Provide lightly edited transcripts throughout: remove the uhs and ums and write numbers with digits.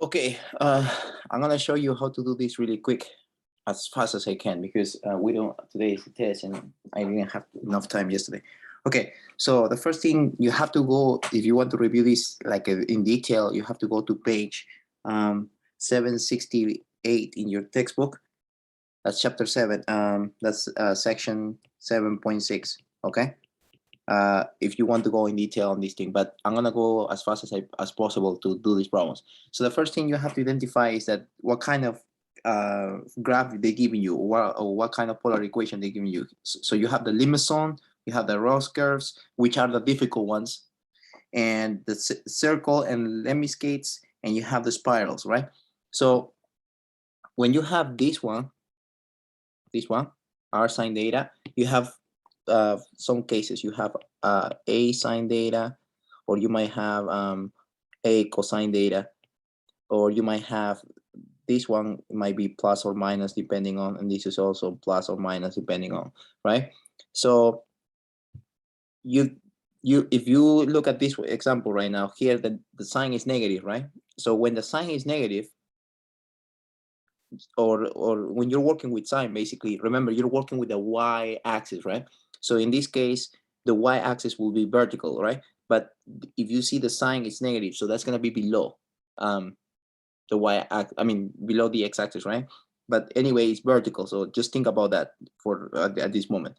Okay, I'm gonna show you how to do this really quick, as fast as I can, because we don't. Today is the test, and I didn't have enough time yesterday. Okay, so the first thing you have to go, if you want to review this like in detail, you have to go to page 768 in your textbook. That's chapter 7. That's section 7.6. Okay. If you want to go in detail on this thing, but I'm gonna go as fast as possible to do these problems. So the first thing you have to identify is that what kind of graph they're giving you, or what kind of polar equation they're giving you. So you have the limit zone, you have the Ross curves, which are the difficult ones, and the circle and lemniscates, and you have the spirals, right? So when you have this one, R sine theta, you have some cases you have a sine theta, or you might have a cosine theta, or you might have this one might be plus or minus depending on, and this is also plus or minus depending on, right? So you if you look at this example right now here, the sign is negative, right? So when the sign is negative, or when you're working with sine, basically, remember you're working with the y-axis, right? So in this case, the y-axis will be vertical, right? But if you see the sign is negative, so that's going to be below the y-axis, I mean below the x-axis, right? But anyway, it's vertical, so just think about that for at this moment.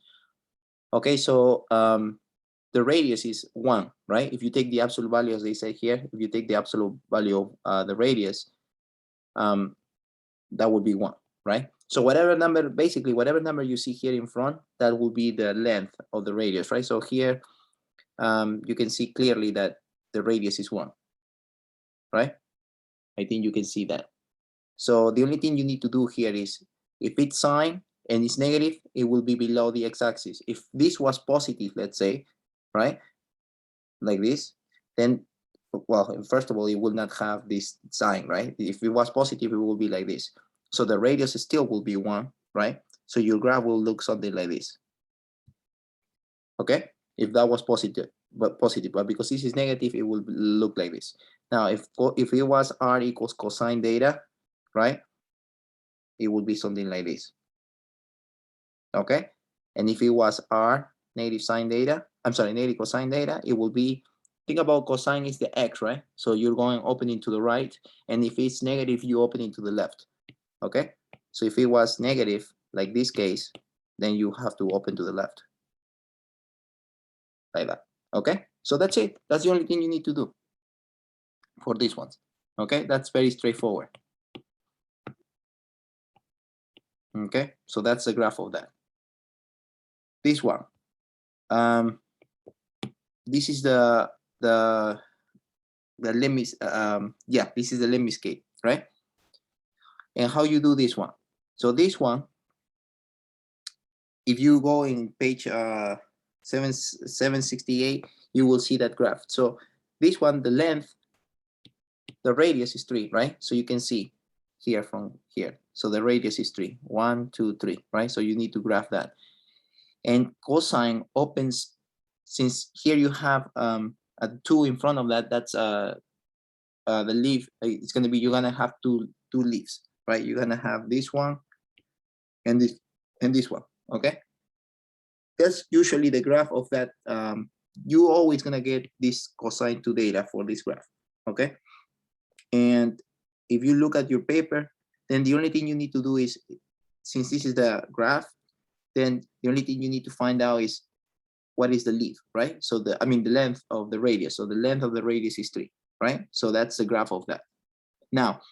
Okay, so the radius is 1, right? If you take the absolute value, as they say here, if you take the absolute value of the radius, that would be 1, right? So whatever number, basically whatever number you see here in front, that will be the length of the radius, right? So here you can see clearly that the radius is 1, right? I think you can see that. So the only thing you need to do here is, if it's sine and it's negative, it will be below the x-axis. If this was positive, let's say, right, like this, then, well, first of all, it will not have this sign, right? If it was positive, it will be like this. So the radius still will be 1, right? So your graph will look something like this. Okay, if that was positive, but because this is negative, it will look like this. Now, if it was r equals cosine theta, right, it would be something like this. Okay, and if it was r negative sine theta, I'm sorry, negative cosine theta, it will be, think about cosine is the x, right? So you're going opening to the right, and if it's negative, you opening to the left. Okay, so if it was negative, like this case, then you have to open to the left, like that. Okay, so that's it. That's the only thing you need to do for these ones. Okay, that's very straightforward. Okay, so that's the graph of that. This one, this is the limit. Yeah, this is the lemniscate, right? And how you do this one? So this one, if you go in page 768, you will see that graph. So this one, the length, the radius is 3, right? So you can see here from here. So the radius is 3, 1, 2, 3, right? So you need to graph that. And cosine opens, since here you have a 2 in front of that, that's the leaf. It's going to be, you're going to have two leaves, right? You're going to have this one and this one, okay? That's usually the graph of that. You always going to get this cosine to theta for this graph, okay? And if you look at your paper, then the only thing you need to do is, since this is the graph, then the only thing you need to find out is what is the leaf, right? So the length of the radius. So the length of the radius is 3, right? So that's the graph of that. Now,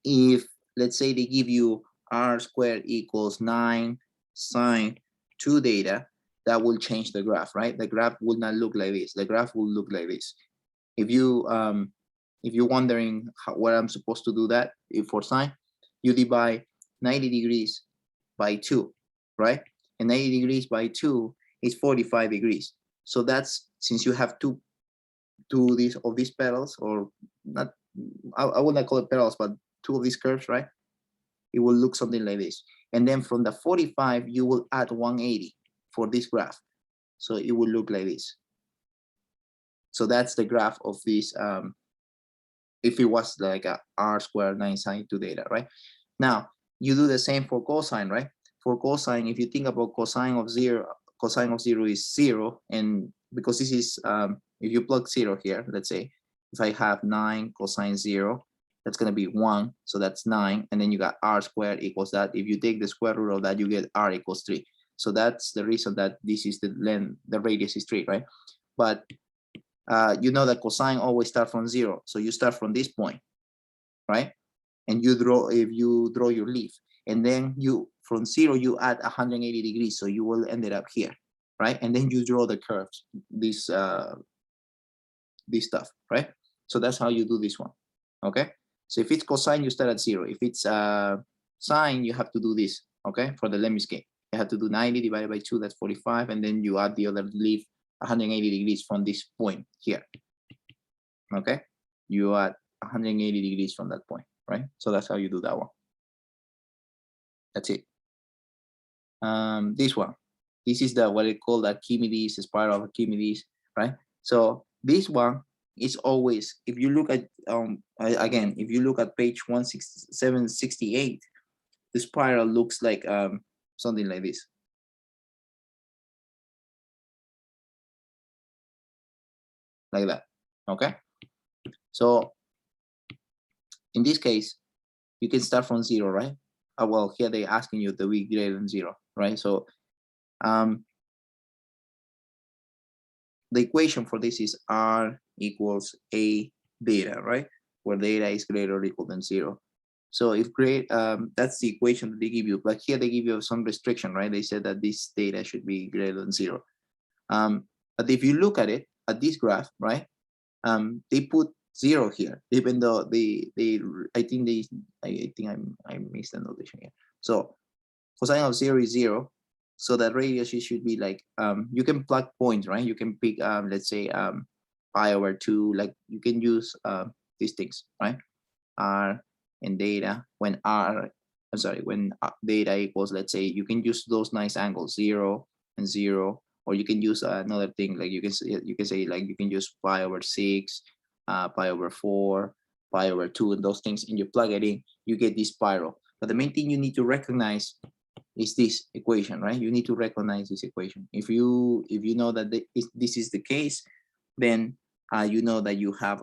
if let's say they give you r squared equals 9 sine 2 theta, that will change the graph, right? The graph will not look like this. The graph will look like this. If you're wondering what I'm supposed to do that for sine, you divide 90 degrees by 2, right? And 90 degrees by 2 is 45 degrees. So that's, since you have two of these pedals, or not, I would not call it pedals, but 2 of these curves, right? It will look something like this. And then from the 45, you will add 180 for this graph. So it will look like this. So that's the graph of this if it was like a r squared 9 sine 2 theta, right? Now, you do the same for cosine, right? For cosine, if you think about cosine of 0 is 0, and because this is, if you plug 0 here, let's say, if I have 9 cosine 0, that's going to be 1, so that's 9, and then you got r squared equals that. If you take the square root of that, you get r equals 3. So that's the reason that this is the length, the radius is 3, right? But you know that cosine always start from 0, so you start from this point, right? And you draw, if you draw your leaf, and then you, from 0, you add 180 degrees, so you will end it up here, right? And then you draw the curves, this stuff, right? So that's how you do this one, okay? So if it's cosine, you start at 0. If it's sine, you have to do this, okay? For the lemma scale, you have to do 90 divided by 2, that's 45, and then you add the other leaf 180 degrees from this point here, okay? You add 180 degrees from that point, right? So that's how you do that one. That's it. This one, this is the what I call the Archimedes, the spiral of Archimedes, right? So this one is always, if you look at again, if you look at page 768, the spiral looks like something like this. Like that, okay? So in this case, you can start from 0, right? Well, here they're asking you to be greater than 0, right? So the equation for this is r equals a theta, right? Where theta is greater or equal than 0. So if that's the equation that they give you, but here they give you some restriction, right? They said that this theta should be greater than 0. But if you look at it, at this graph, right? They put 0 here, even though I think I missed the notation here. So cosine of 0 is 0. So that radius should be like, you can plug points, right? You can pick, let's say, pi over 2, like you can use these things, right? R and theta, when theta equals, let's say, you can use those nice angles, 0 and 0, or you can use another thing, like you can say like you can use pi over 6, pi over 4, pi over 2, and those things, and you plug it in, you get this spiral. But the main thing you need to recognize is this equation, right? You need to recognize this equation. If you know that this is the case, then you know that you have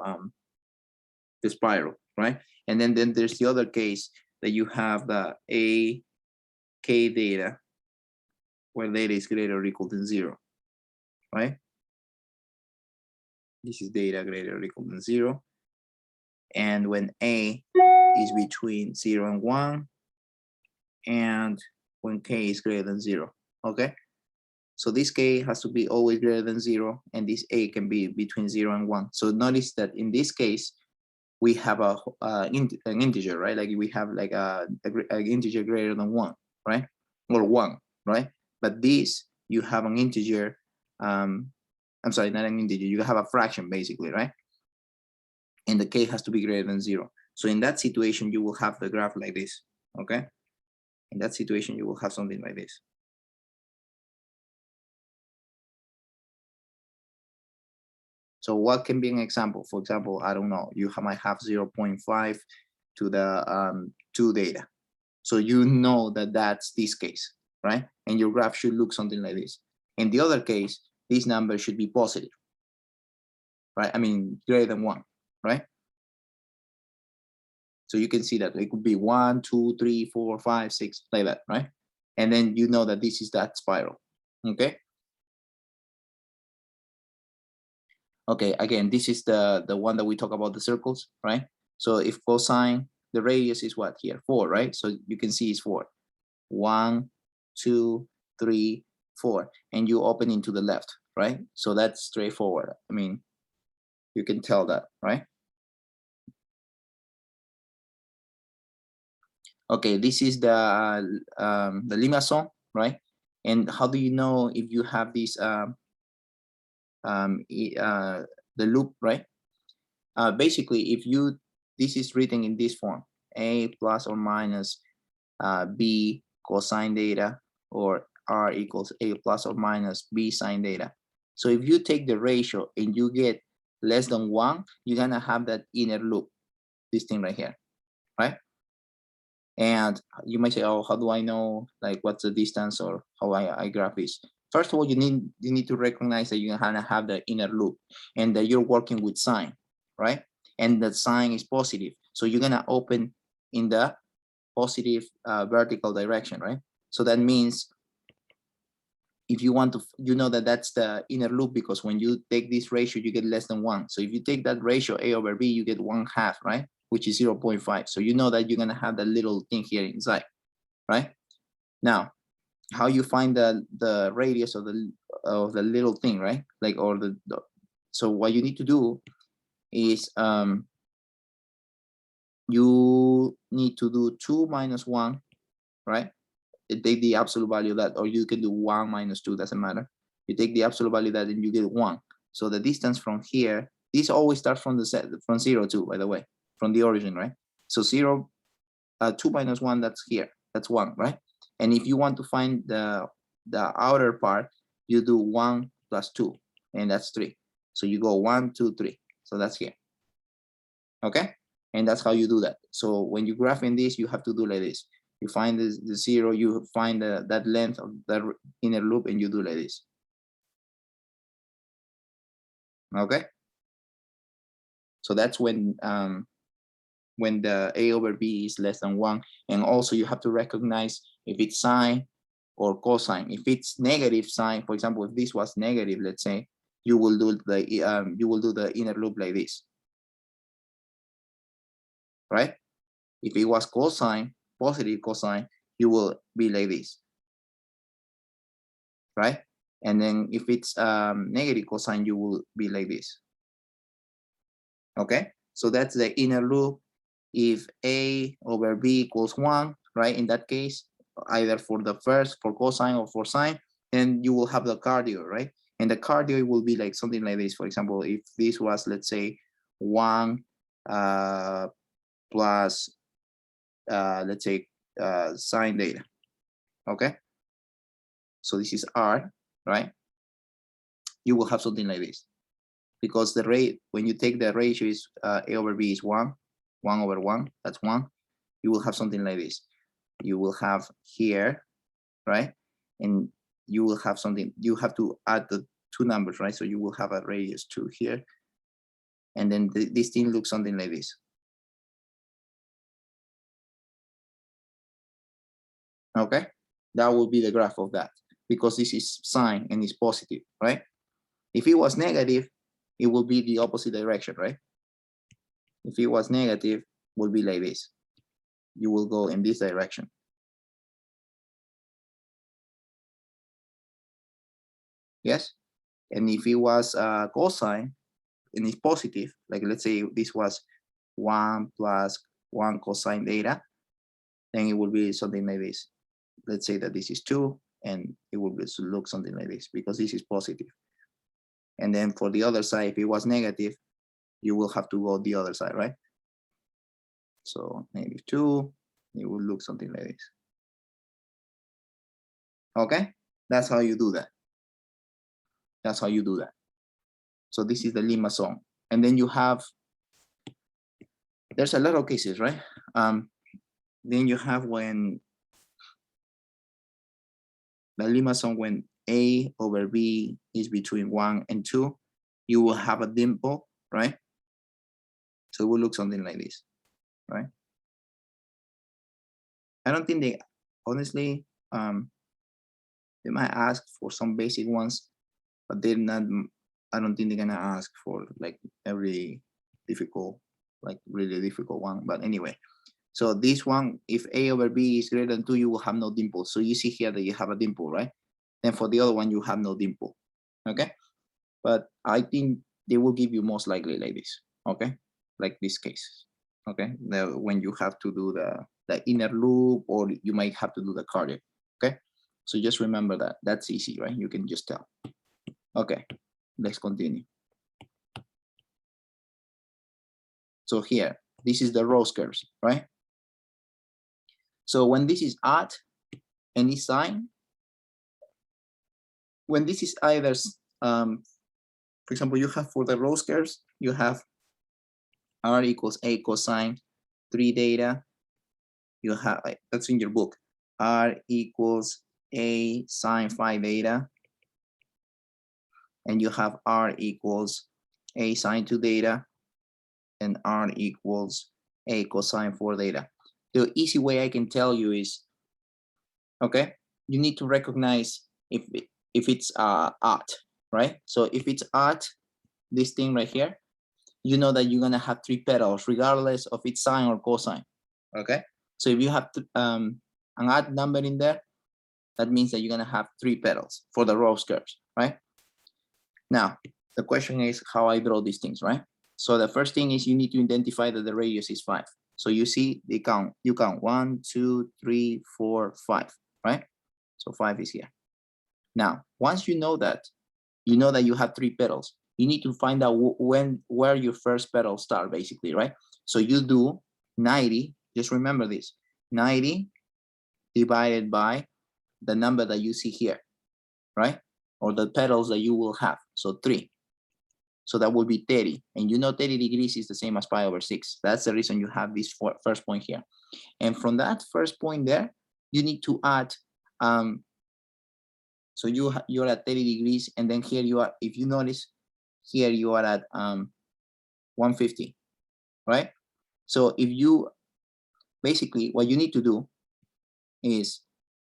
the spiral, right? And then there's the other case that you have the a k theta, where theta is greater or equal to 0, right? This is theta greater or equal to 0. And when a is between 0 and 1, and when k is greater than 0, okay? So this k has to be always greater than 0, and this a can be between 0 and 1. So notice that in this case, we have an integer, right? Like we have like an integer greater than 1, right? Or 1, right? But this, you have an integer, I'm sorry, not an integer, you have a fraction basically, right? And the k has to be greater than 0. So in that situation, you will have the graph like this, okay? In that situation, you will have something like this. So what can be an example? For example, I don't know, you might have 0.5 to the 2 theta. So you know that that's this case, right? And your graph should look something like this. In the other case, this number should be positive, right? I mean, greater than 1, right? So you can see that it could be 1, 2, 3, 4, 5, 6, like that, right? And then you know that this is that spiral, okay? Okay, again, this is the one that we talk about the circles, right? So if cosine, the radius is what here? 4, right? So you can see it's 4. 1, 2, 3, 4, and you open into the left, right? So that's straightforward. I mean, you can tell that, right? Okay, this is the limaçon, right? And how do you know if you have this the loop, right? Basically, if this is written in this form, a plus or minus b cosine theta, or r equals a plus or minus b sine theta. So if you take the ratio and you get less than 1, you're gonna have that inner loop, this thing right here, right? And you might say, oh, how do I know like what's the distance or how I graph this? First of all, you need to recognize that you're gonna have the inner loop and that you're working with sign, right? And the sign is positive. So you're gonna open in the positive vertical direction, right? So that means if you want to, you know that that's the inner loop because when you take this ratio, you get less than 1. So if you take that ratio A over B, you get 1/2, right? Which is 0.5. So you know that you're going to have that little thing here inside, right? Now, how you find the radius of the little thing, right? Like, or so what you need to do is you need to do 2 minus 1, right? Take the absolute value of that, or you can do 1 minus 2, doesn't matter. You take the absolute value of that and you get 1. So the distance from here, this always starts from the set from 0 to, by the way, from the origin, right? So 2 minus 1, that's here, that's 1, right? And if you want to find the outer part, you do 1 plus 2, and that's 3. So you go 1, 2, 3. So that's here. Okay, and that's how you do that. So when you graph in this, you have to do like this. You find the 0, you find that length of that inner loop, and you do like this. Okay. So that's when the A over B is less than 1, and also you have to recognize if it's sine or cosine. If it's negative sign, for example, if this was negative, let's say, you will do the inner loop like this, right? If it was cosine, positive cosine, you will be like this, right? And then if it's negative cosine, you will be like this. Okay, so that's the inner loop. If A over B equals 1, right? In that case, either for the first, for cosine or for sine, then you will have the cardio, right? And the cardio will be like something like this. For example, if this was, let's say, 1 plus, let's say, sine data. Okay, so this is R, right? You will have something like this, because the rate, when you take the ratio is A over B is 1 over 1, that's 1. You will have something like this. You will have here, right? And you will have something, you have to add the 2 numbers, right? So you will have a radius 2 here. And then this thing looks something like this. Okay, that will be the graph of that, because this is sine and it's positive, right? If it was negative, it will be the opposite direction, right? If it was negative, it will be like this. You will go in this direction. Yes, and if it was cosine and it's positive, like let's say this was 1 plus 1 cosine theta, then it will be something like this. Let's say that this is 2, and it will look something like this, because this is positive. And then for the other side, if it was negative, you will have to go the other side, right? So -2, it will look something like this. Okay, that's how you do that. That's how you do that. So this is the Lima zone. And then you have, there's a lot of cases, right? Then you have when the Lima zone, when A over B is between 1 and 2, you will have a dimple, right? So it will look something like this, right? I don't think they, honestly, they might ask for some basic ones, but they're not, I don't think they're gonna ask for like every difficult, like really difficult one. But anyway, so this one, if A over B is greater than 2, you will have no dimple. So you see here that you have a dimple, right? And for the other one, you have no dimple, okay? But I think they will give you most likely like this, okay? Like this case, okay? When you have to do the inner loop, or you might have to do the cardiac, okay? So just remember that, that's easy, right? You can just tell. Okay, let's continue. So here, this is the Rose curves, right? So when this is at any sign, when this is either, for example, you have for the Rose curves, you have R equals A cosine 3 theta. You have, that's in your book. R equals A sine 5 theta. And you have R equals A sine 2 theta. And R equals A cosine 4 theta. The easy way I can tell you is, okay, you need to recognize if it's odd, right? So if it's odd, this thing right here, you know that you're gonna have 3 petals regardless of its sine or cosine, okay? So if you have an odd number in there, that means that you're gonna have 3 petals for the rose curves, right? Now, the question is how I draw these things, right? So the first thing is you need to identify that the radius is 5. So you see you count 1, 2, 3, 4, 5, right? So 5 is here. Now, once you know that you have 3 petals, you need to find out where your first petals start, basically, right? So you do 90, just remember this, 90 divided by the number that you see here, right? Or the petals that you will have, so 3. So that will be 30, and you know 30 degrees is the same as pi over 6. That's the reason you have this first point here. And from that first point there, you need to add, so you're at 30 degrees, and then here you are, if you notice, here you are at 150, right? So if you, basically what you need to do is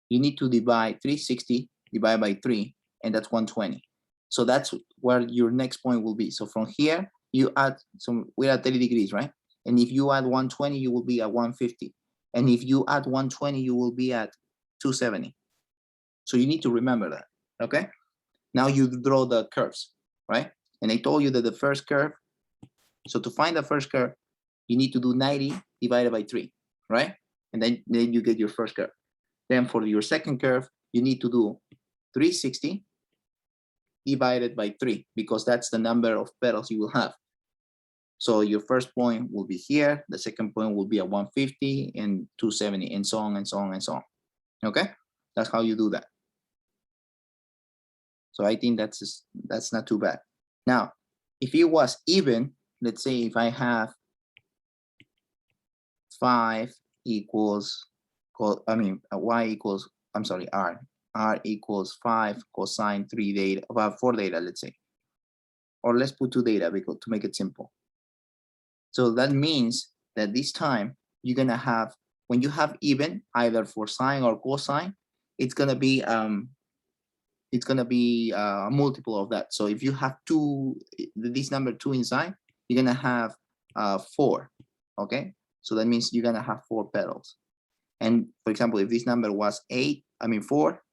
you need to divide 360 divided by 3, and that's 120. So that's where your next point will be. So from here, you add, so we're at 30 degrees, right? And if you add 120, you will be at 150. And if you add 120, you will be at 270. So you need to remember that, okay? Now you draw the curves, right? And I told you that the first curve, so to find the first curve, you need to do 90 divided by 3, right? And then you get your first curve. Then for your second curve, you need to do 360 divided by 3, because that's the number of petals you will have. So your first point will be here, the second point will be at 150 and 270, and so on and so on and so on. Okay, that's how you do that. So I think that's not too bad. Now, if it was even, let's say if I have 5 equals, y equals, I'm sorry, r equals 5 cosine 3 theta, about 4 theta, let's say. Or let's put 2 theta because to make it simple. So that means that this time you're gonna have, when you have even, either for sine or cosine, it's gonna be a multiple of that. So if you have 2, this number 2 inside, you're gonna have 4. Okay, so that means you're gonna have 4 petals. And for example, if this number was 4,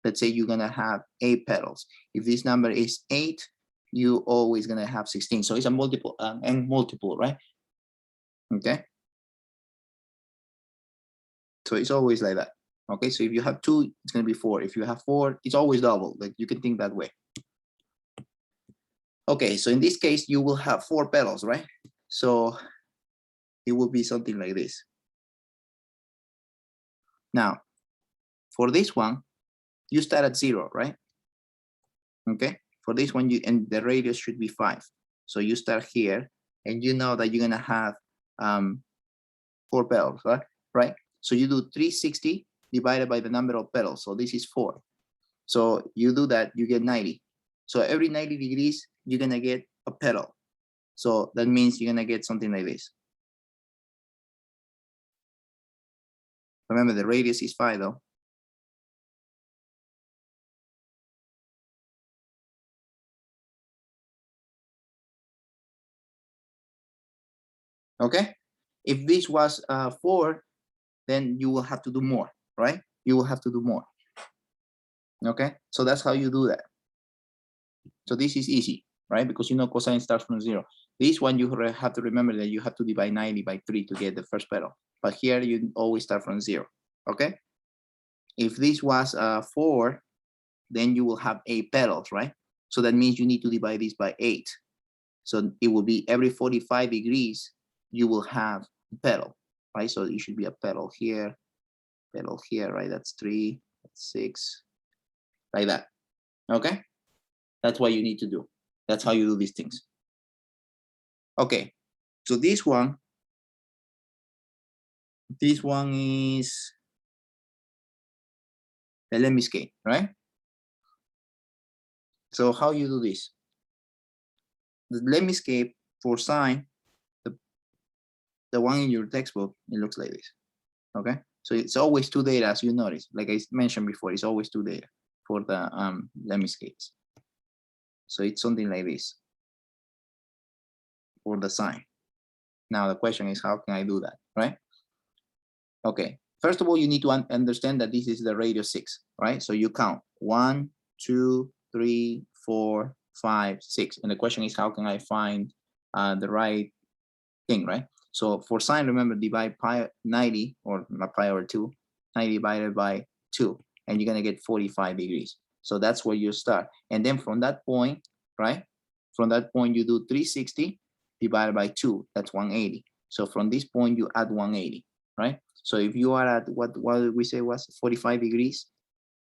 let's say you're gonna have 8 petals. If this number is 8, you always gonna have 16. So it's a multiple and multiple, right? Okay. So it's always like that. Okay, so if you have 2, it's gonna be 4. If you have 4, it's always double. Like you can think that way. Okay, so in this case, you will have 4 petals, right? So it will be something like this. Now, for this one, you start at 0, right? Okay, for this one, and the radius should be 5. So you start here, and you know that you're gonna have 4 petals, right? So you do 360 divided by the number of petals. So this is 4. So you do that, you get 90. So every 90 degrees, you're gonna get a petal. So that means you're gonna get something like this. Remember, the radius is 5 though. Okay, if this was 4, then you will have to do more, right? You will have to do more. Okay, so that's how you do that. So this is easy, right? Because you know cosine starts from 0. This one you have to remember that you have to divide 90 by 3 to get the first petal. But here you always start from 0, okay? If this was 4, then you will have 8 petals, right? So that means you need to divide this by 8. So it will be every 45 degrees, you will have a petal, right? So it should be a petal here, right? That's 3, that's 6, like that, okay? That's what you need to do. That's how you do these things. Okay, So this one is the lemniscate, right? So how you do this? The lemniscate for sine, the one in your textbook, it looks like this, okay? So it's always two data, as you notice. Like I mentioned before, it's always two data for the lemniscates. So it's something like this for the sine. Now the question is, how can I do that, right? Okay, first of all, you need to understand that this is the radius 6, right? So you count 1, 2, 3, 4, 5, 6. And the question is, how can I find the right thing, right? So for sine, remember, divide pi 90, or not pi over 2, 90 divided by 2, and you're going to get 45 degrees. So that's where you start. And then from that point, right? From that point, you do 360 divided by 2, that's 180. So from this point, you add 180, right? So if you are at what did we say was 45 degrees?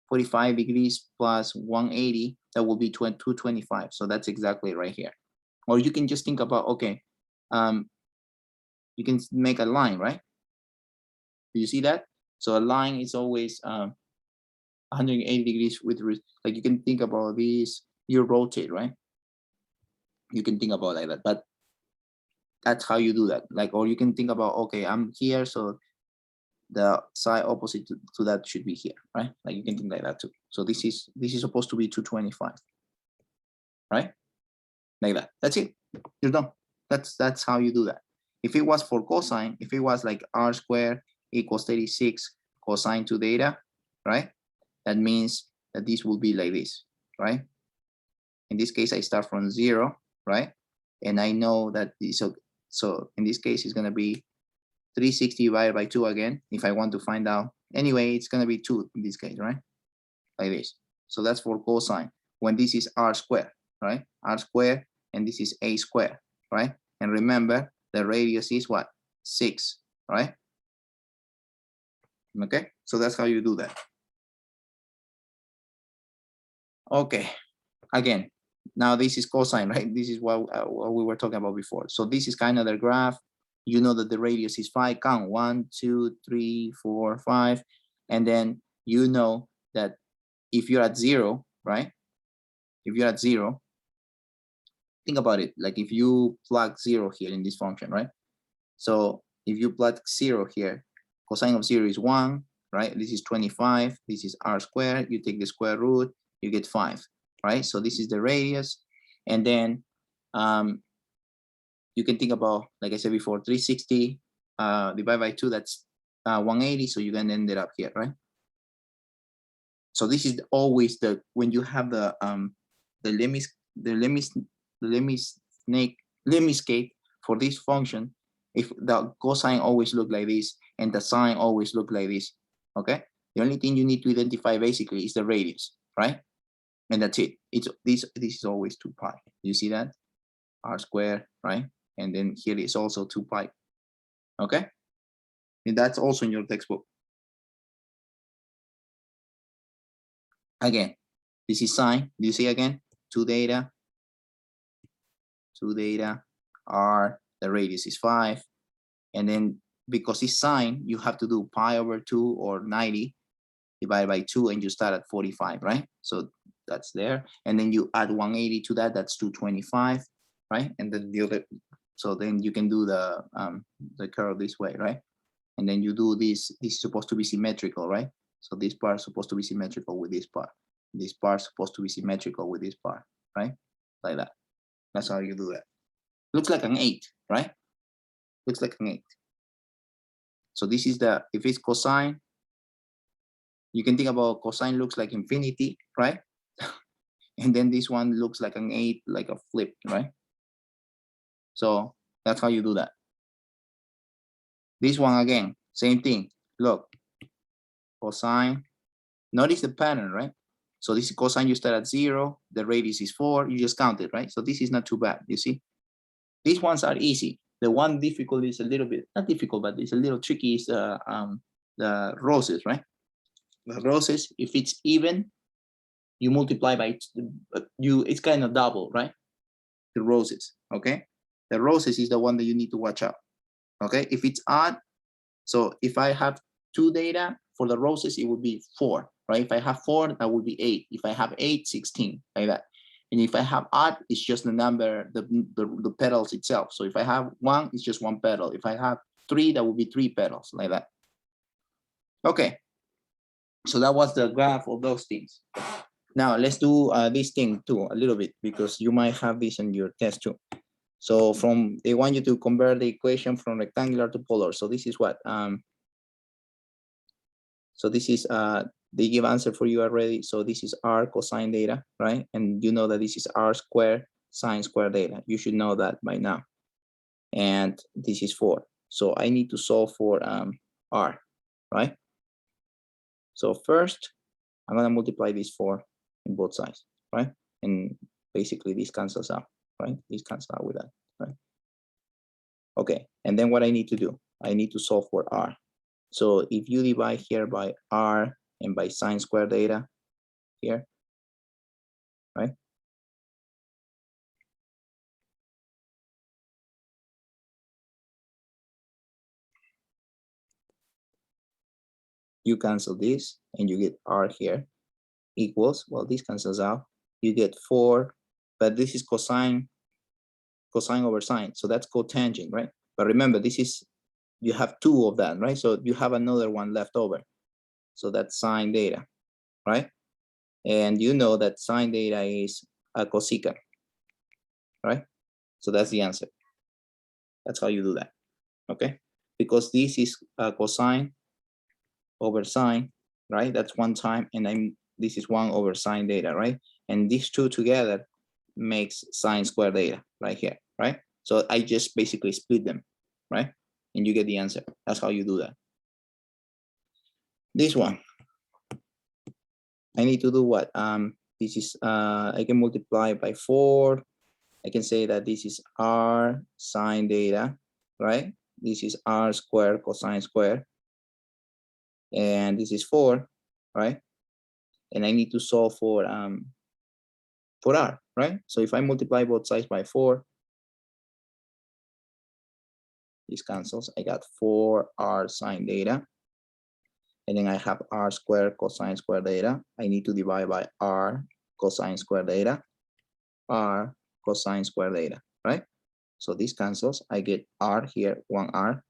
45 degrees plus 180, that will be 225. So that's exactly right here. Or you can just think about, okay, you can make a line, right? Do you see that? So a line is always 180 degrees with, like you can think about this, you rotate, right? You can think about like that, but that's how you do that. Like, or you can think about, okay, I'm here, so the side opposite to that should be here, right? Like you can think like that too. So this is supposed to be 225, right? Like that. That's it. You're done. That's how you do that. If it was for cosine, if it was like r squared equals 36 cosine 2 theta, right? That means that this will be like this, right? In this case, I start from 0, right? And I know that this, so in this case, it's going to be 360 divided by 2 again, if I want to find out. Anyway, it's going to be 2 in this case, right? Like this. So that's for cosine. When this is r squared, right? R squared, and this is a squared, right? And remember, the radius is what? 6, right? Okay, so that's how you do that. Okay, again, now this is cosine, right? This is what we were talking about before. So this is kind of the graph. You know that the radius is 5. Count 1, 2, 3, 4, 5. And then you know that if you're at 0, right? If you're at 0, think about it. Like if you plug 0 here in this function, right? So if you plug 0 here, cosine of 0 is 1, right? This is 25. This is r squared. You take the square root, you get 5, right? So this is the radius. And then you can think about, like I said before, 360 divided by 2, that's 180. So you can end it up here, right? So this is always the, when you have the lemniscate for this function, if the cosine always look like this and the sine always look like this, okay? The only thing you need to identify basically is the radius, right? And that's it. It's this is always 2 pi. You see that? R squared, right? And then here is also 2 pi. Okay? And that's also in your textbook. Again, this is sine. Do you see again? 2 theta. 2 theta. R, the radius is 5. And then because it's sine, you have to do pi over 2 or 90 divided by 2, and you start at 45, right? So that's there. And then you add 180 to that, that's 225, right? And then the other, so then you can do the curve this way, right? And then you do this is supposed to be symmetrical, right? So this part is supposed to be symmetrical with this part. This part is supposed to be symmetrical with this part, right? Like that. That's how you do that. Looks like an 8, right? Looks like an 8. So this is the, if it's cosine, you can think about cosine looks like infinity, right? And then this one looks like an 8, like a flip, right? So that's how you do that. This one again, same thing. Look, cosine. Notice the pattern, right? So this is cosine, you start at 0, the radius is 4, you just count it, right? So this is not too bad, you see? These ones are easy. The one difficult is a little bit, not difficult, but it's a little tricky is the roses, right? The roses, if it's even, you multiply by, it's kind of double, right? The roses, okay? The roses is the one that you need to watch out. Okay, if it's odd, so if I have 2 data for the roses, it would be 4, right? If I have 4, that would be 8. If I have 8, 16, like that. And if I have odd, it's just the number, the petals itself. So if I have 1, it's just 1 petal. If I have 3, that would be 3 petals, like that. Okay, so that was the graph of those things. Now let's do this thing too, a little bit, because you might have this in your test too. So they want you to convert the equation from rectangular to polar. So this is what, so this is, they give answer for you already. So this is r cosine theta, right? And you know that this is r squared sine squared theta. You should know that by now. And this is 4. So I need to solve for r, right? So first, I'm gonna multiply this 4 in both sides, right? And basically this cancels out, right? This cancels out with that, right? Okay, and then what I need to do, I need to solve for r. So if you divide here by r and by sine squared theta here, right? You cancel this and you get r here equals, well, this cancels out. You get 4, but this is cosine over sine. So that's cotangent, right? But remember, this is, you have 2 of that, right? So you have another one left over. So that's sine theta, right? And you know that sine theta is a cosecant, right? So that's the answer. That's how you do that, okay? Because this is cosine over sine, right? That's 1 time, and this is 1 over sine theta, right? And these 2 together makes sine squared theta right here, right? So I just basically split them, right? And you get the answer. That's how you do that. This one, I need to do what? This is, I can multiply by 4. I can say that this is r sine theta, right? This is r squared cosine squared. And this is 4, right? And I need to solve for r, right? So if I multiply both sides by 4, this cancels. I got 4r sine theta. And then I have r squared cosine squared theta. I need to divide by r cosine squared theta, r cosine squared theta, right? So this cancels. I get r here, 1r.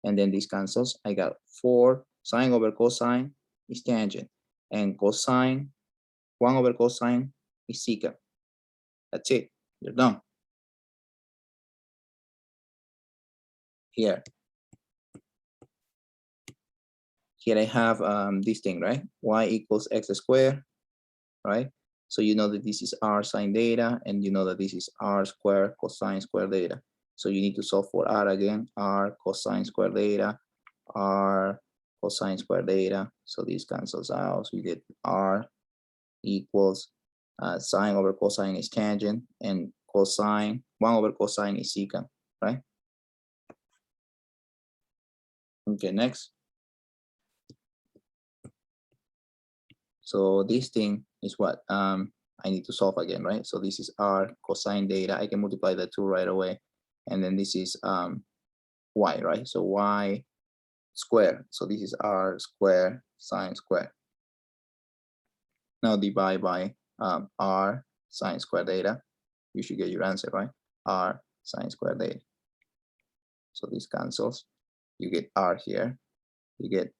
And then this cancels. I got 4 sine over cosine is tangent. And cosine, 1 over cosine is secant. That's it. You're done. Here I have this thing, right? Y equals x squared, right? So you know that this is r sine theta, and you know that this is r squared cosine squared theta. So you need to solve for r again, r cosine squared theta, r cosine squared theta. So this cancels out. So you get r equals sine over cosine is tangent, and cosine, 1 over cosine is secant, right? Okay, next. So this thing is what I need to solve again, right? So this is r cosine theta. I can multiply the 2 right away. And then this is y, right? So y squared. So this is r squared sine squared. Now divide by r sine squared theta. You should get your answer, right? R sine squared theta. So this cancels. You get r here. You get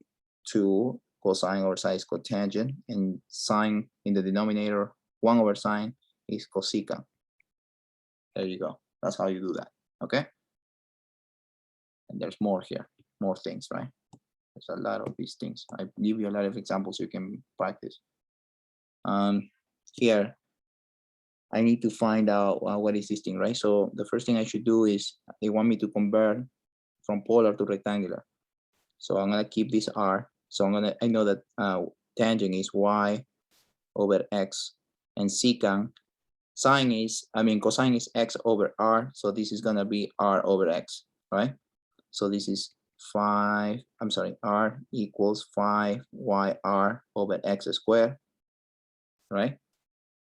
2 cosine over sine is cotangent, and sine in the denominator, 1 over sine is cosecant. There you go. That's how you do that, okay? And there's more here, more things, right? There's a lot of these things. I give you a lot of examples you can practice. Here, I need to find out what is this thing, right? So the first thing I should do is they want me to convert from polar to rectangular. So I'm gonna keep this r. So I know that tangent is y over x, and secant, cosine is x over r. So this is gonna be r over x, right? So this is r equals 5yr over x squared, right?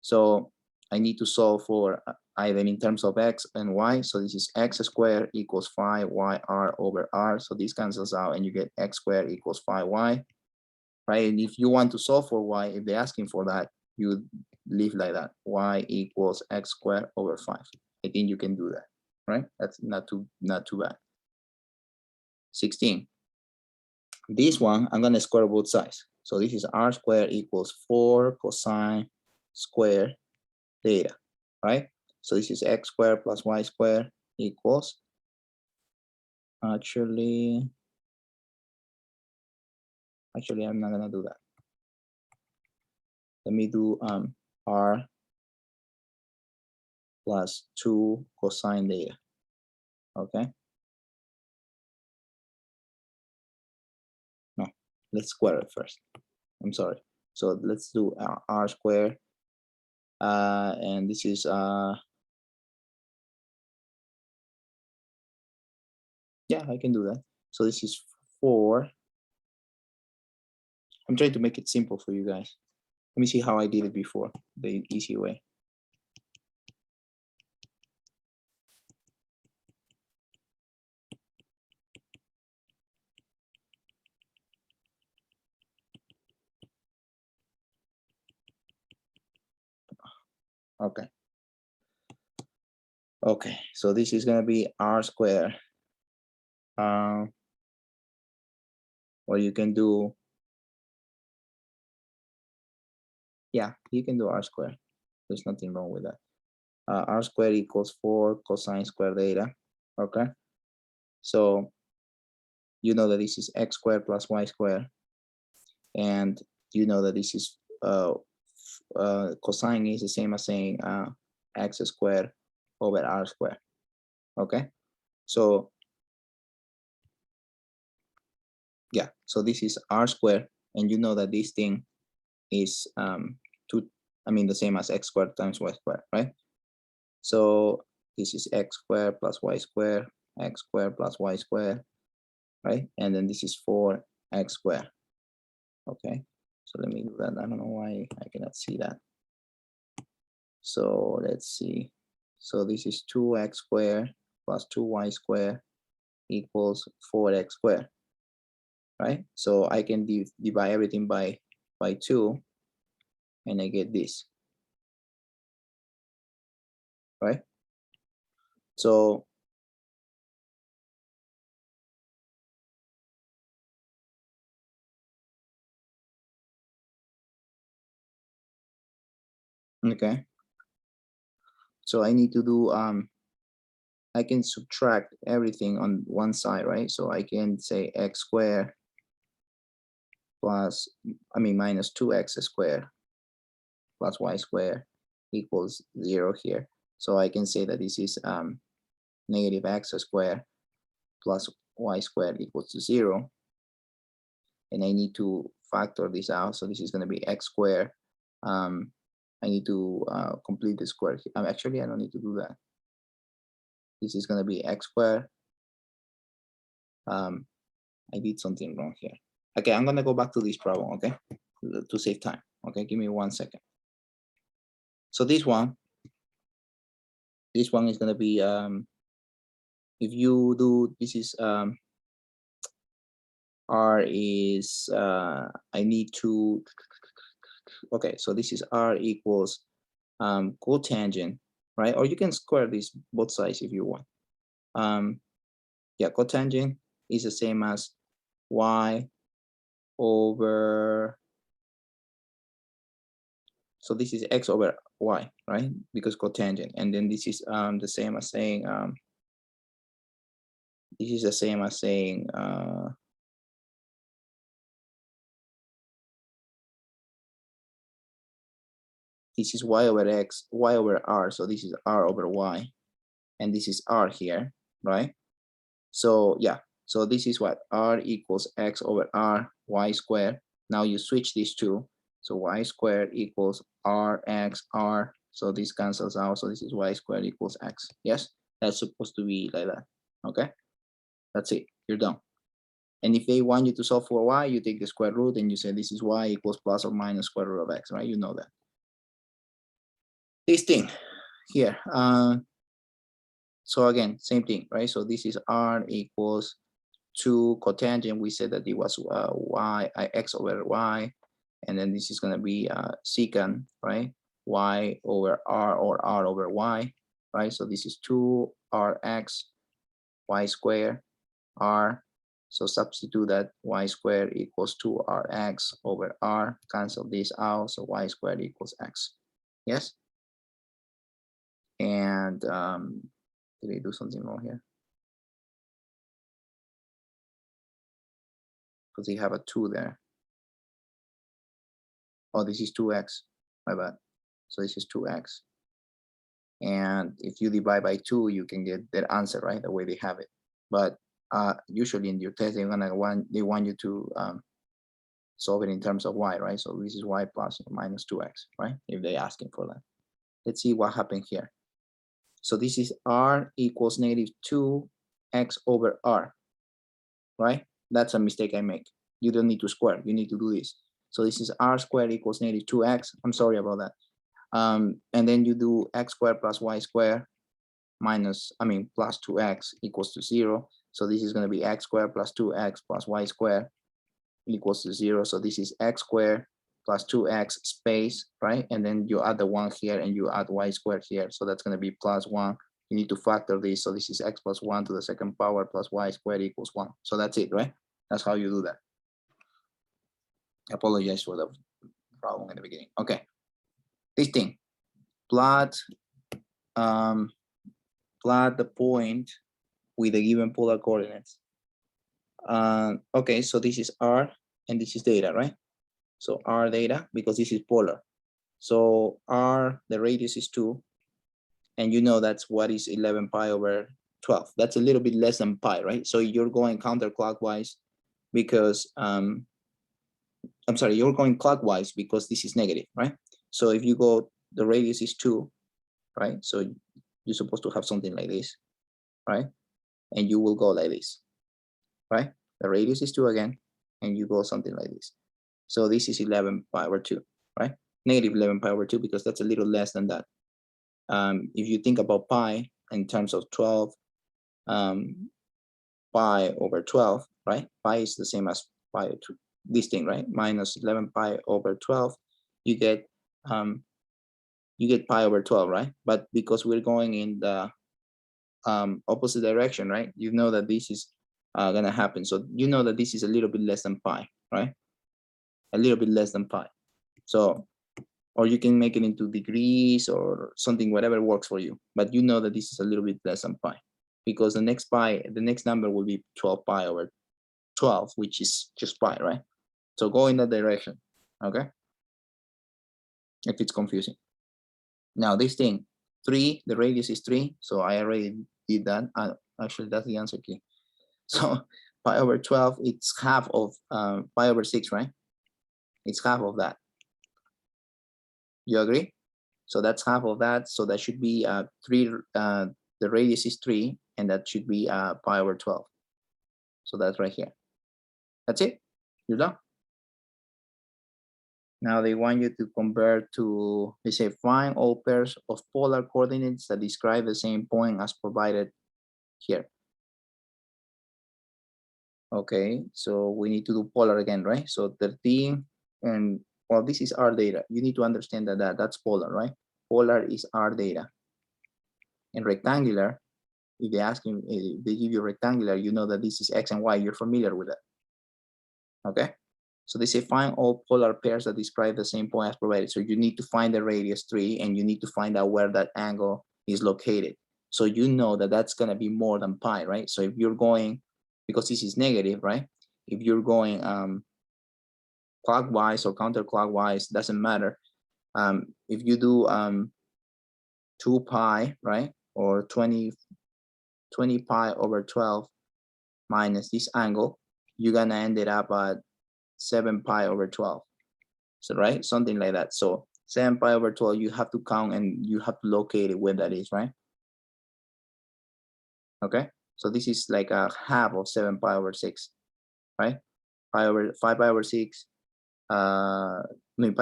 So I need to solve for either in terms of x and y. So this is x squared equals 5yr over r. So this cancels out and you get x squared equals 5y, right? And if you want to solve for y, if they're asking for that, you leave like that, y equals x squared over 5. I think you can do that, right? That's not too bad. 16. This one, I'm gonna square both sides. So this is r squared equals 4 cosine square theta, right? So this is x squared plus y squared equals, actually, I'm not gonna do that. Let me do r plus 2 cosine theta, okay? No, let's square it first. I'm sorry. So let's do r squared, and this is, yeah, I can do that. So this is 4. I'm trying to make it simple for you guys. Let me see how I did it before, the easy way. Okay. Okay, so this is gonna be r squared. Or you can do, yeah, you can do r squared. There's nothing wrong with that. R squared equals 4 cosine squared theta. Okay, so you know that this is x squared plus y squared, and you know that this is cosine is the same as saying x squared over r squared. Okay, so yeah, so this is r squared, and you know that this thing is the same as x squared times y squared, right? So this is x squared plus y squared, x squared plus y squared, right? And then this is 4x squared. Okay, so let me do that. I don't know why I cannot see that. So let's see. So this is 2x squared plus 2y squared equals 4x squared, right? So I can divide everything by 2, and I get this, right? So okay, so I need to do I can subtract everything on one side, right? So I can say x squared plus, minus 2x squared plus y squared equals 0 here. So I can say that this is negative x squared plus y squared equals to 0. And I need to factor this out. So this is going to be x squared. I need to complete the square. Actually, I don't need to do that. This is going to be x squared. I did something wrong here. Okay, I'm going to go back to this problem, okay, to save time. Okay, give me 1 second. So this one is going to be, if you do, this is, r is, I need to, okay, so this is r equals cotangent, right? Or you can square this both sides if you want. Yeah, cotangent is the same as y over, so this is x over y, right? Because cotangent, and then this is the same as saying this is the same as saying this is y over x, y over r, so this is r over y, and this is r here, right? So yeah, so this is what r equals x over r, y squared. Now you switch these two, so y squared equals rx r, so this cancels out, so this is y squared equals x. Yes, that's supposed to be like that. Okay, that's it, you're done. And if they want you to solve for y, you take the square root and you say this is y equals plus or minus square root of x, right? You know that. This thing, here. So again, same thing, right? So this is r equals 2 cotangent. We said that it was x over y, and then this is going to be secant, right? Y over r, or r over y, right? So this is 2rx y squared r. So substitute that y squared equals 2rx over r. Cancel this out, so y squared equals x. Yes. And did I do something wrong here? Because they have a 2 there. Oh, this is 2x. My bad. So this is 2x. And if you divide by 2, you can get that answer, right? The way they have it. But usually in your test, they want you to solve it in terms of y, right? So this is y plus or minus 2x, right? If they're asking for that. Let's see what happened here. So this is r equals negative 2x over r, right? That's a mistake I make. You don't need to square. You need to do this. So this is r squared equals negative 2x. I'm sorry about that. And then you do x squared plus y squared plus 2x equals to 0. So this is going to be x squared plus 2x plus y squared equals to 0. So this is x squared plus 2x space, right? And then you add the 1 here and you add y squared here. So that's going to be plus 1. You need to factor this. So this is x plus 1 to the second power plus y squared equals 1. So that's it, right? That's how you do that. I apologize for the problem in the beginning. Okay. This thing, plot the point with the given polar coordinates. Okay, so this is r and this is data, right? So r data, because this is polar. So r, the radius is 2, and you know that's what is 11 pi over 12. That's a little bit less than pi, right? So you're going counterclockwise because I'm sorry, you're going clockwise because this is negative, right? So if you go, the radius is 2, right? So you're supposed to have something like this, right? And you will go like this, right? The radius is 2 again, and you go something like this. So this is 11 pi over 2, right? Negative 11 pi over 2, because that's a little less than that. If you think about pi in terms of 12 pi over 12, right? Pi is the same as pi to this thing, right? Minus 11 pi over 12, you get pi over 12, right? But because we're going in the opposite direction, right? You know that this is gonna happen. So you know that this is a little bit less than pi, right? A little bit less than pi. So, or you can make it into degrees or something, whatever works for you. But you know that this is a little bit less than pi, because the next number will be 12 pi over 12, which is just pi, right? So go in that direction, okay? If it's confusing. Now this thing, 3, the radius is 3, so I already did that. Actually, that's the answer key. So pi over 12, it's half of pi over 6, right? It's half of that. You agree? So that's half of that. So that should be 3, the radius is 3, and that should be pi over 12. So that's right here. That's it. You're done. Now they want you to convert to, they say, find all pairs of polar coordinates that describe the same point as provided here. Okay, so we need to do polar again, right? So 13, and well, this is our data. You need to understand that that's polar, right? Polar is our data. And rectangular, if they ask you, if they give you rectangular, you know that this is X and Y. You're familiar with that. Okay, so they say find all polar pairs that describe the same point as provided. So you need to find the radius 3, and you need to find out where that angle is located. So you know that that's going to be more than pi, right? So if you're going, because this is negative, right? If you're going clockwise or counterclockwise, doesn't matter. If you do 2 pi, right? Or 20 pi over 12 minus this angle, you're gonna end it up at 7 pi over 12. So, right, something like that. So 7 pi over 12, you have to count and you have to locate it where that is, right? Okay, so this is like a half of 7 pi over 6, right? 5 pi over 6, pi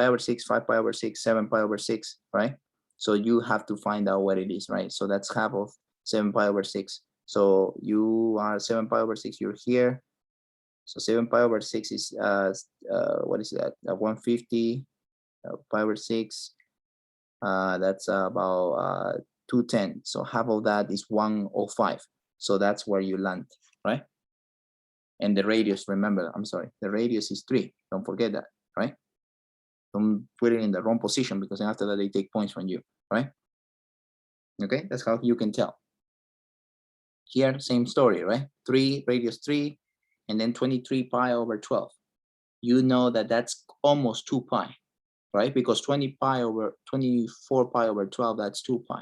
over 6, 5 pi over 6, 7 pi over 6, right? So you have to find out what it is, right? So that's half of 7 pi over 6. So you are 7 pi over 6, you're here. So 7 pi over 6 is, what is that? 150 pi over 6. That's about 210. So half of that is 105. So that's where you land, right? And the radius, remember, I'm sorry, the radius is 3. Don't forget that, right? Don't put it in the wrong position because after that they take points from you, right? Okay, that's how you can tell. Here, same story, right? 3, radius 3, and then 23 pi over 12. You know that that's almost 2 pi, right? Because 24 pi over 12, that's 2 pi,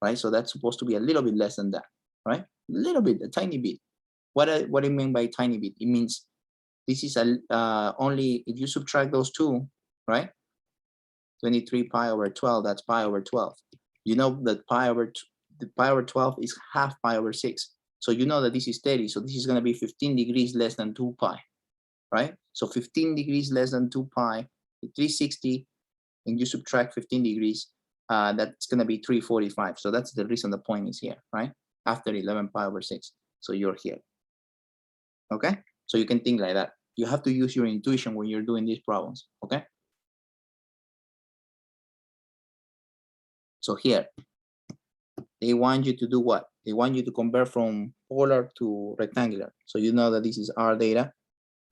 right? So that's supposed to be a little bit less than that, right? A little bit, a tiny bit. What do you mean by tiny bit? It means this is only if you subtract those two, right? 23 pi over 12, that's pi over 12. You know that pi over 12 is half pi over 6. So you know that this is 30. So this is going to be 15 degrees less than 2 pi, right? So 15 degrees less than 2 pi, 360, and you subtract 15 degrees, that's going to be 345. So that's the reason the point is here, right? After 11 pi over 6. So you're here. Okay? So you can think like that. You have to use your intuition when you're doing these problems, okay? So here, they want you to do what? They want you to convert from polar to rectangular. So you know that this is R data,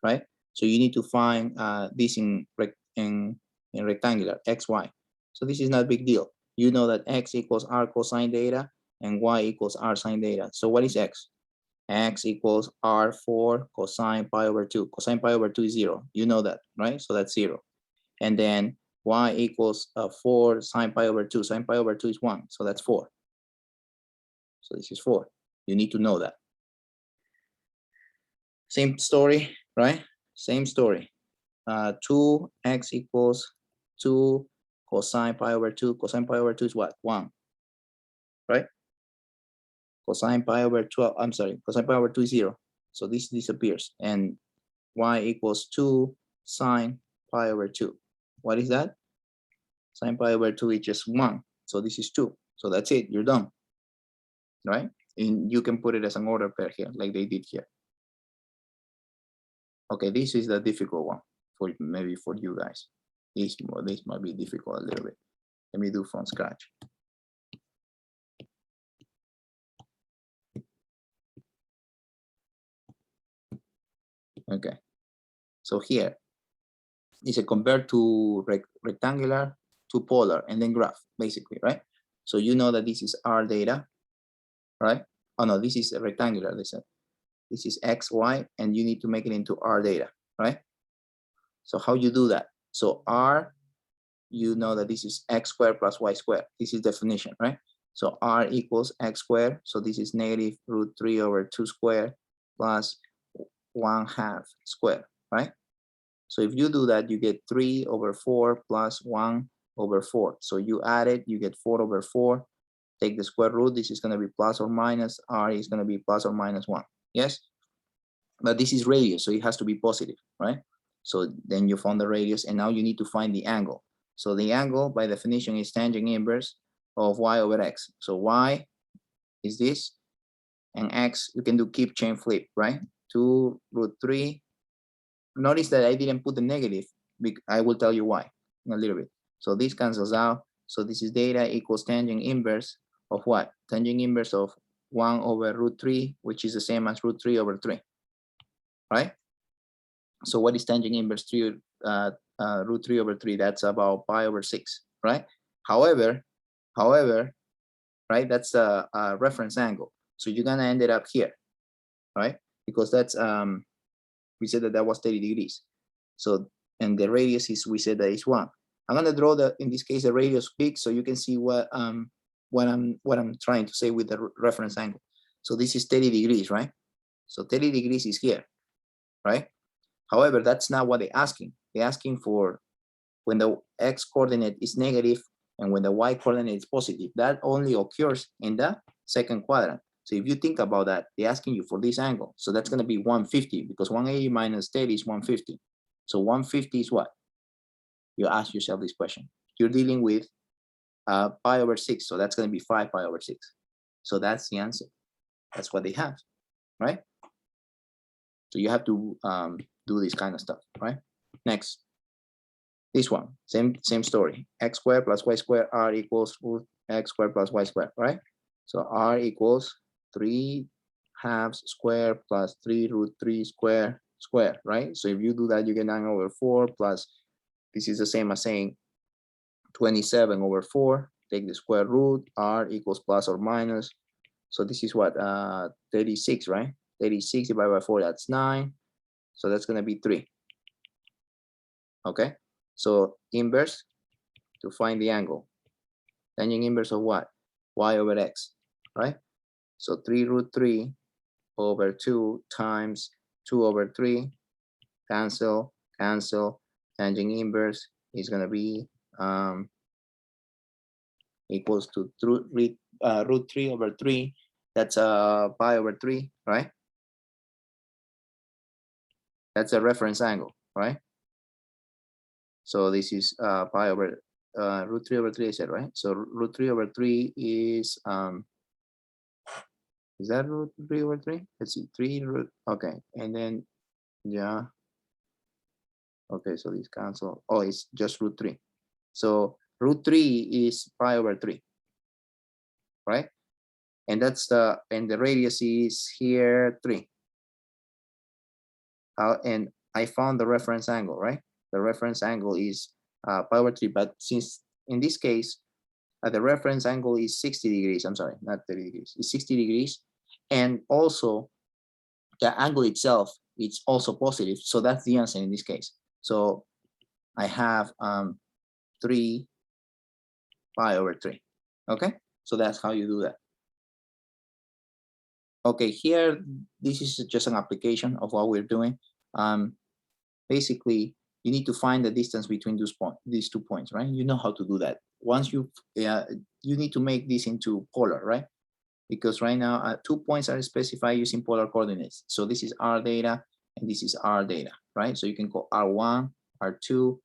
right? So you need to find this in rectangular, x, y. So this is not a big deal. You know that x equals R cosine theta and y equals R sine theta. So what is x? X equals R4 cosine pi over 2. Cosine pi over 2 is 0. You know that, right? So that's 0. And then y equals 4 sine pi over 2. Sine pi over 2 is 1. So that's 4. So this is 4. You need to know that. Same story, right? Same story. 2x equals 2 cosine pi over 2. Cosine pi over 2 is what? 1. Right? Cosine pi over 12, I'm sorry, cosine pi over 2 is 0. So this disappears. And y equals 2 sine pi over 2. What is that? Sine pi over 2 is just 1. So this is 2. So that's it. You're done. Right? And you can put it as an order pair here, like they did here. Okay, this is the difficult one for maybe for you guys. This might be difficult a little bit. Let me do from scratch. Okay, so here is a convert to rectangular to polar and then graph, basically, right? So you know that this is R data, right? Oh no, this is a rectangular, they said. This is X, Y, and you need to make it into R data, right? So how you do that? So R, you know that this is X squared plus Y squared. This is definition, right? So R equals X squared. So this is negative root 3 over 2 squared plus 1/2 squared, right? So if you do that, you get 3 over 4 plus 1 over 4. So you add it, you get 4 over 4. Take the square root. This is going to be plus or minus. R is going to be plus or minus 1. Yes? But this is radius, so it has to be positive, right? So then you found the radius, and now you need to find the angle. So the angle, by definition, is tangent inverse of y over x. So y is this, and x, you can do keep chain flip, right? 2 root 3. Notice that I didn't put the negative. I will tell you why in a little bit. So this cancels out. So this is data equals tangent inverse of what? Tangent inverse of 1 over root 3, which is the same as root 3 over 3, right? So what is tangent inverse 3, root 3 over 3? That's about pi over 6, right? However, right, that's a reference angle. So you're gonna end it up here, right? Because that's, we said that that was 30 degrees. So, and the radius is, we said that is 1. I'm gonna draw the, in this case, the radius big, so you can see what I'm trying to say with the reference angle. So this is 30 degrees, right? So 30 degrees is here, right? However, that's not what they're asking. They're asking for when the x coordinate is negative and when the y coordinate is positive. That only occurs in the second quadrant. So if you think about that, they're asking you for this angle. So that's going to be 150 because 180 minus 30 is 150. So 150 is what? You ask yourself this question. You're dealing with pi over 6. So that's going to be 5 pi over 6. So that's the answer. That's what they have, right? So you have to do this kind of stuff, right? Next, this one, same story. X squared plus y squared r equals root x squared plus y squared, right? So r equals 3 halves square plus 3 root 3 square, right? So if you do that, you get 9 over 4 plus, this is the same as saying 27 over 4, take the square root, r equals plus or minus. So this is what, 36, right? 36 divided by 4, that's 9. So that's going to be 3. Okay? So inverse to find the angle. Tangent inverse of what? Y over x, right? So 3 root 3 over 2 times 2 over 3, cancel, cancel. Tangent inverse is going to be equals to root 3 over 3. That's pi over 3, right? That's a reference angle, right? So this is pi over root 3 over 3, I said, right? So root 3 over 3 is that root 3 over 3? Let's see, 3 root, okay. And then, yeah. Okay, so this cancel. Oh, it's just root 3. So root 3 is pi over 3, right? And that's and the radius is here 3. And I found the reference angle, right? The reference angle is pi over 3, but since in this case, the reference angle is 60 degrees, I'm sorry, not 30 degrees, it's 60 degrees. And also the angle itself, it's also positive. So that's the answer in this case. So I have 3 pi over 3, okay? So that's how you do that. Okay, here, this is just an application of what we're doing. Basically, you need to find the distance between these 2 points, right? You know how to do that. Once you need to make this into polar, right? Because right now 2 points are specified using polar coordinates. So this is R data and this is R data, right? So you can call R1, R2,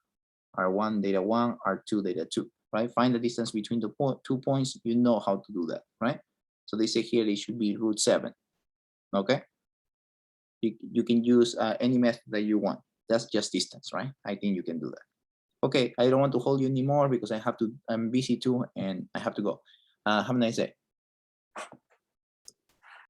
R1 data 1, R2 data 2, right? Find the distance between the 2 points. You know how to do that, right? So they say here it should be root 7, okay? You can use any method that you want. That's just distance, right? I think you can do that. Okay, I don't want to hold you anymore because I'm busy too and I have to go. Have a nice day.